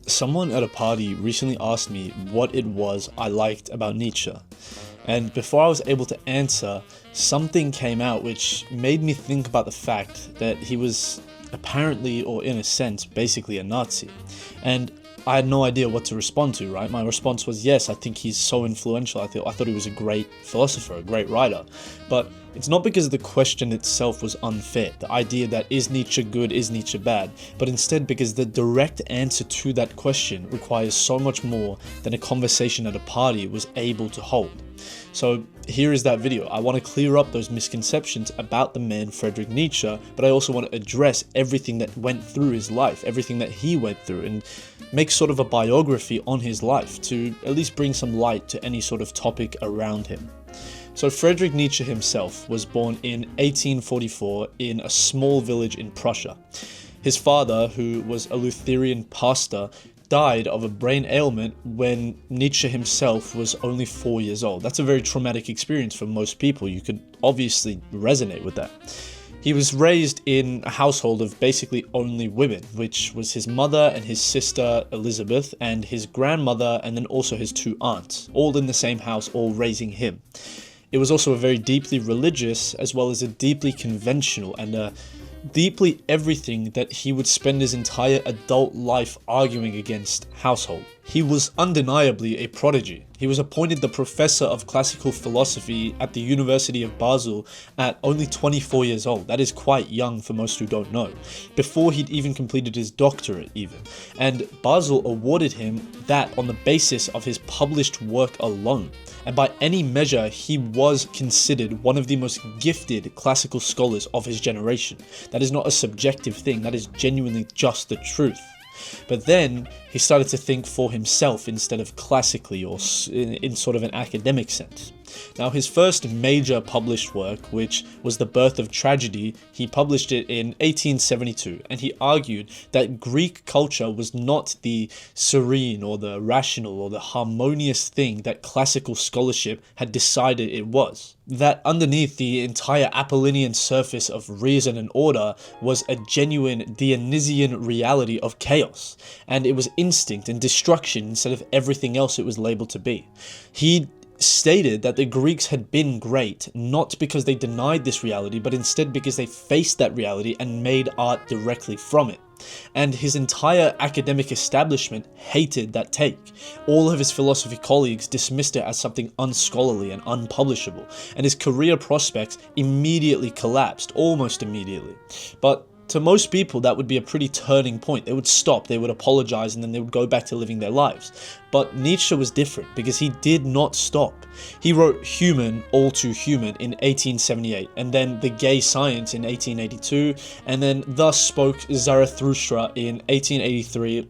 Someone at a party recently asked me what it was I liked about Nietzsche, and before I was able to answer, something came out which made me think about the fact that he was apparently, or in a sense, basically a Nazi. And I had no idea what to respond to, right? My response was, yes, I think he's so influential. I thought he was a great philosopher, a great writer. But it's not because the question itself was unfair, the idea that is Nietzsche good, is Nietzsche bad, but instead because the direct answer to that question requires so much more than a conversation at a party was able to hold. So here is that video. I want to clear up those misconceptions about the man Friedrich Nietzsche, but I also want to address everything that went through his life, everything that he went through, and make sort of a biography on his life to at least bring some light to any sort of topic around him. So Friedrich Nietzsche himself was born in 1844 in a small village in Prussia. His father, who was a Lutheran pastor, died of a brain ailment when Nietzsche himself was only 4 years old. That's a very traumatic experience for most people. You could obviously resonate with that. He was raised in a household of basically only women, which was his mother and his sister Elisabeth and his grandmother and then also his two aunts, all in the same house, all raising him. It was also a very deeply religious as well as a deeply conventional and a deeply everything that he would spend his entire adult life arguing against household. He was undeniably a prodigy. He was appointed the professor of classical philosophy at the University of Basel at only 24 years old. That is quite young for most who don't know. Before he'd even completed his doctorate even. And Basel awarded him that on the basis of his published work alone. And by any measure, he was considered one of the most gifted classical scholars of his generation. That is not a subjective thing, that is genuinely just the truth. But then he started to think for himself instead of classically or in sort of an academic sense. Now his first major published work, which was The Birth of Tragedy, he published it in 1872, and he argued that Greek culture was not the serene or the rational or the harmonious thing that classical scholarship had decided it was. That underneath the entire Apollonian surface of reason and order was a genuine Dionysian reality of chaos, and it was instinct and destruction instead of everything else it was labeled to be. He stated that the Greeks had been great, not because they denied this reality, but instead because they faced that reality and made art directly from it. And his entire academic establishment hated that take. All of his philosophy colleagues dismissed it as something unscholarly and unpublishable, and his career prospects immediately collapsed, almost immediately. But to most people, that would be a pretty turning point. They would stop, they would apologize, and then they would go back to living their lives. But Nietzsche was different because he did not stop. He wrote Human, All Too Human in 1878, and then The Gay Science in 1882, and then Thus Spoke Zarathustra in 1883,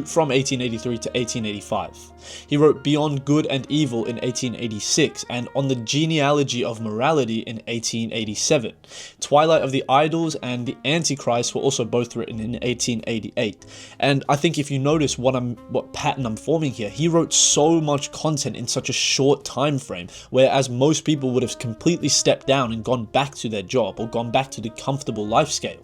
from 1883 to 1885. He wrote Beyond Good and Evil in 1886, and On the Genealogy of Morality in 1887. Twilight of the Idols and The Antichrist were also both written in 1888. And I think if you notice what pattern I'm forming here, he wrote so much content in such a short time frame, whereas most people would have completely stepped down and gone back to their job or gone back to the comfortable life scale.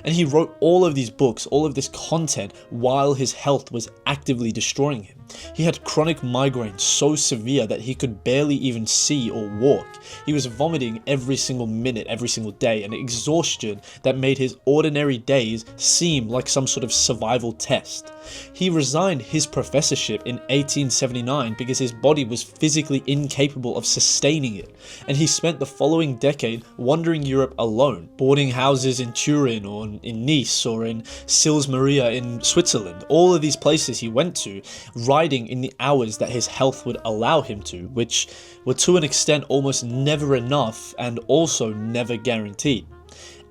And he wrote all of these books, all of this content, while his health was actively destroying him. He had chronic migraines so severe that he could barely even see or walk. He was vomiting every single minute, every single day, an exhaustion that made his ordinary days seem like some sort of survival test. He resigned his professorship in 1879 because his body was physically incapable of sustaining it, and he spent the following decade wandering Europe alone, boarding houses in Turin or in Nice or in Sils Maria in Switzerland. All of these places he went to, writing in the hours that his health would allow him to, which were to an extent almost never enough and also never guaranteed.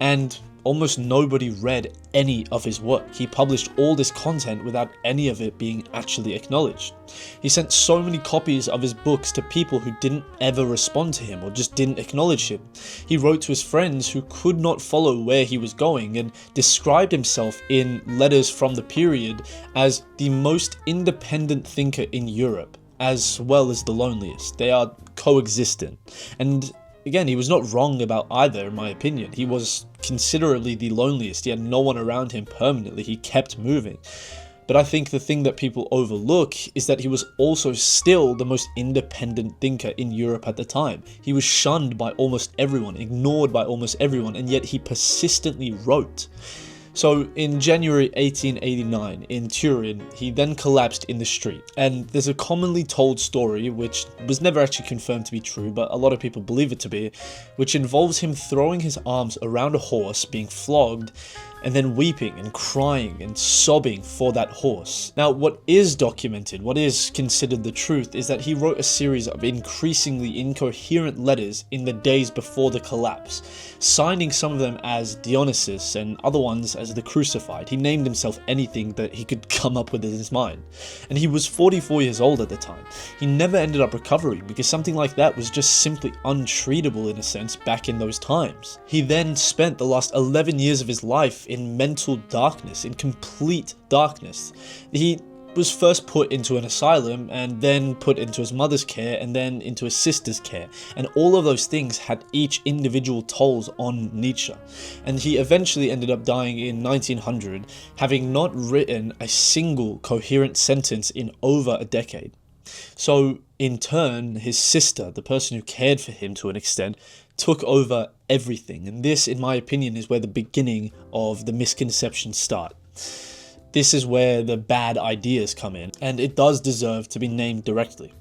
And almost nobody read any of his work. He published all this content without any of it being actually acknowledged. He sent so many copies of his books to people who didn't ever respond to him or just didn't acknowledge him. He wrote to his friends who could not follow where he was going and described himself in letters from the period as the most independent thinker in Europe, as well as the loneliest. They are coexistent. And again, he was not wrong about either, in my opinion. He was considerably the loneliest. He had no one around him permanently. He kept moving. But I think the thing that people overlook is that he was also still the most independent thinker in Europe at the time. He was shunned by almost everyone, ignored by almost everyone, and yet he persistently wrote. So in January 1889 in Turin, he then collapsed in the street. And there's a commonly told story, which was never actually confirmed to be true, but a lot of people believe it to be, which involves him throwing his arms around a horse, being flogged, and then weeping and crying and sobbing for that horse. Now, what is documented, what is considered the truth, is that he wrote a series of increasingly incoherent letters in the days before the collapse, signing some of them as Dionysus and other ones as the Crucified. He named himself anything that he could come up with in his mind. And he was 44 years old at the time. He never ended up recovering because something like that was just simply untreatable in a sense back in those times. He then spent the last 11 years of his life in mental darkness, in complete darkness. He was first put into an asylum and then put into his mother's care and then into his sister's care, and all of those things had each individual tolls on Nietzsche. And he eventually ended up dying in 1900, having not written a single coherent sentence in over a decade. So in turn, his sister, the person who cared for him to an extent, took over everything. And this, in my opinion, is where the beginning of the misconceptions start. This is where the bad ideas come in, and it does deserve to be named directly.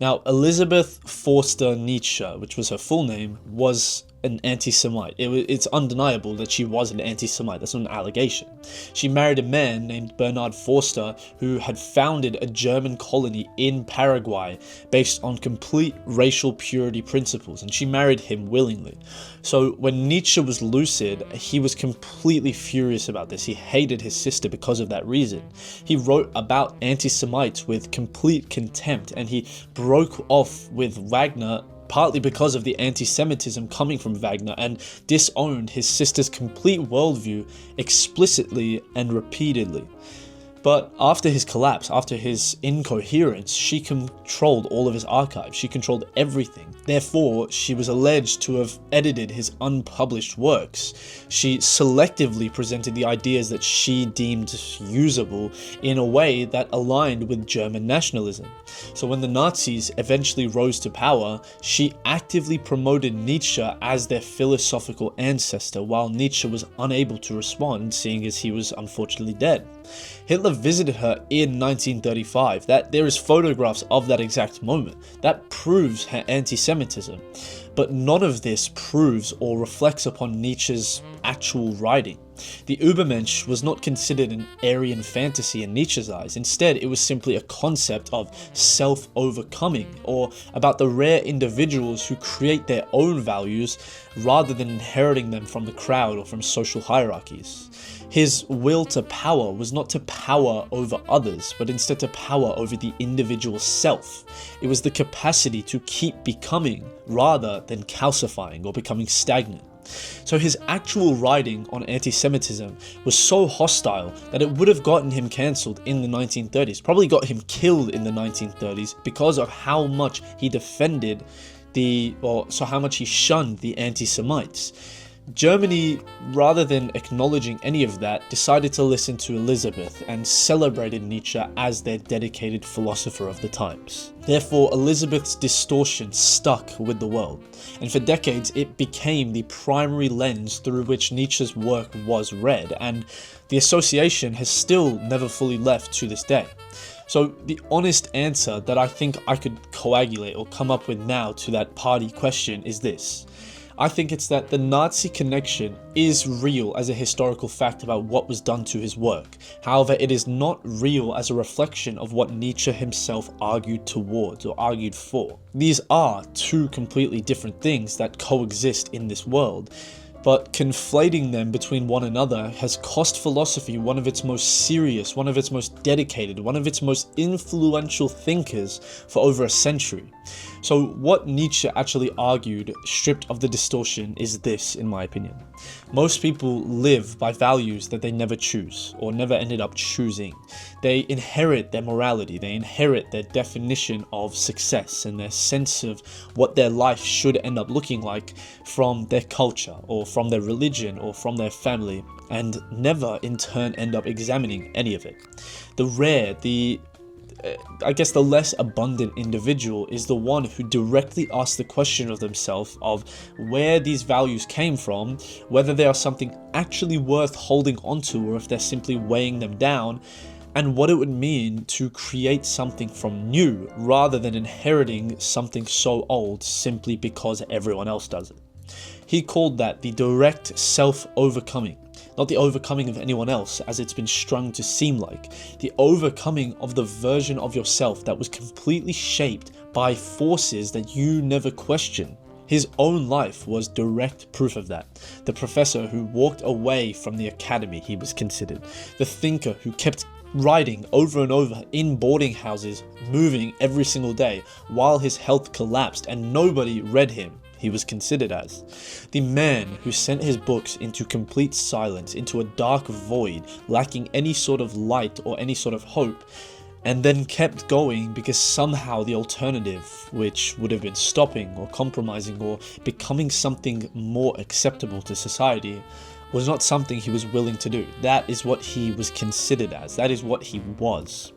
Now, Elisabeth Forster Nietzsche, which was her full name, was an anti-Semite. It's undeniable that she was an anti-Semite. That's not an allegation. She married a man named Bernhard Forster who had founded a German colony in Paraguay based on complete racial purity principles, and she married him willingly. So when Nietzsche was lucid, he was completely furious about this. He hated his sister because of that reason. He wrote about anti-Semites with complete contempt, and he broke off with Wagner partly because of the anti-Semitism coming from Wagner, and disowned his sister's complete worldview explicitly and repeatedly. But after his collapse, after his incoherence, she controlled all of his archives. She controlled everything. Therefore, she was alleged to have edited his unpublished works. She selectively presented the ideas that she deemed usable in a way that aligned with German nationalism. So when the Nazis eventually rose to power, she actively promoted Nietzsche as their philosophical ancestor, while Nietzsche was unable to respond, seeing as he was unfortunately dead. Hitler visited her in 1935. There is photographs of that exact moment. That proves her anti-Semitism. But none of this proves or reflects upon Nietzsche's actual writing. The Übermensch was not considered an Aryan fantasy in Nietzsche's eyes. Instead, it was simply a concept of self-overcoming, or about the rare individuals who create their own values rather than inheriting them from the crowd or from social hierarchies. His will to power was not to power over others, but instead to power over the individual self. It was the capacity to keep becoming rather than calcifying or becoming stagnant. So his actual writing on anti-Semitism was so hostile that it would have gotten him cancelled in the 1930s, probably got him killed in the 1930s because of how much he defended how much he shunned the anti-Semites. Germany, rather than acknowledging any of that, decided to listen to Elisabeth and celebrated Nietzsche as their dedicated philosopher of the times. Therefore, Elisabeth's distortion stuck with the world, and for decades it became the primary lens through which Nietzsche's work was read, and the association has still never fully left to this day. So the honest answer that I think I could coagulate or come up with now to that party question is this. I think it's that the Nazi connection is real as a historical fact about what was done to his work. However, it is not real as a reflection of what Nietzsche himself argued towards or argued for. These are two completely different things that coexist in this world, but conflating them between one another has cost philosophy one of its most serious, one of its most dedicated, one of its most influential thinkers for over a century. So what Nietzsche actually argued, stripped of the distortion, is this, in my opinion. Most people live by values that they never choose or never ended up choosing. They inherit their morality, they inherit their definition of success and their sense of what their life should end up looking like from their culture or from their religion or from their family, and never in turn end up examining any of it. The less abundant individual is the one who directly asks the question of themselves of where these values came from, whether they are something actually worth holding onto or if they're simply weighing them down, and what it would mean to create something from new rather than inheriting something so old simply because everyone else does it. He called that the direct self-overcoming. Not the overcoming of anyone else, as it's been strung to seem like. The overcoming of the version of yourself that was completely shaped by forces that you never questioned. His own life was direct proof of that. The professor who walked away from the academy, he was considered. The thinker who kept writing over and over in boarding houses, moving every single day, while his health collapsed and nobody read him, he was considered as. The man who sent his books into complete silence, into a dark void, lacking any sort of light or any sort of hope, and then kept going because somehow the alternative, which would have been stopping or compromising or becoming something more acceptable to society, was not something he was willing to do. That is what he was considered as. That is what he was.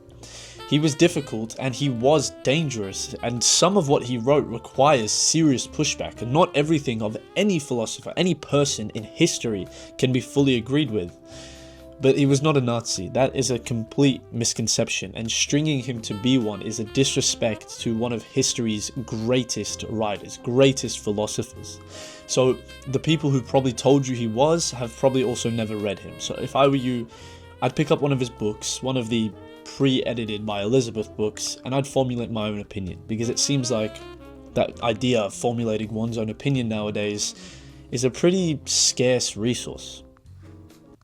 He was difficult and he was dangerous, and some of what he wrote requires serious pushback, and not everything of any philosopher, any person in history can be fully agreed with. But he was not a Nazi. That is a complete misconception, and stringing him to be one is a disrespect to one of history's greatest writers, greatest philosophers. So the people who probably told you he was have probably also never read him. So if I were you, I'd pick up one of his books, one of the pre-edited by Elisabeth books, and I'd formulate my own opinion, because it seems like that idea of formulating one's own opinion nowadays is a pretty scarce resource.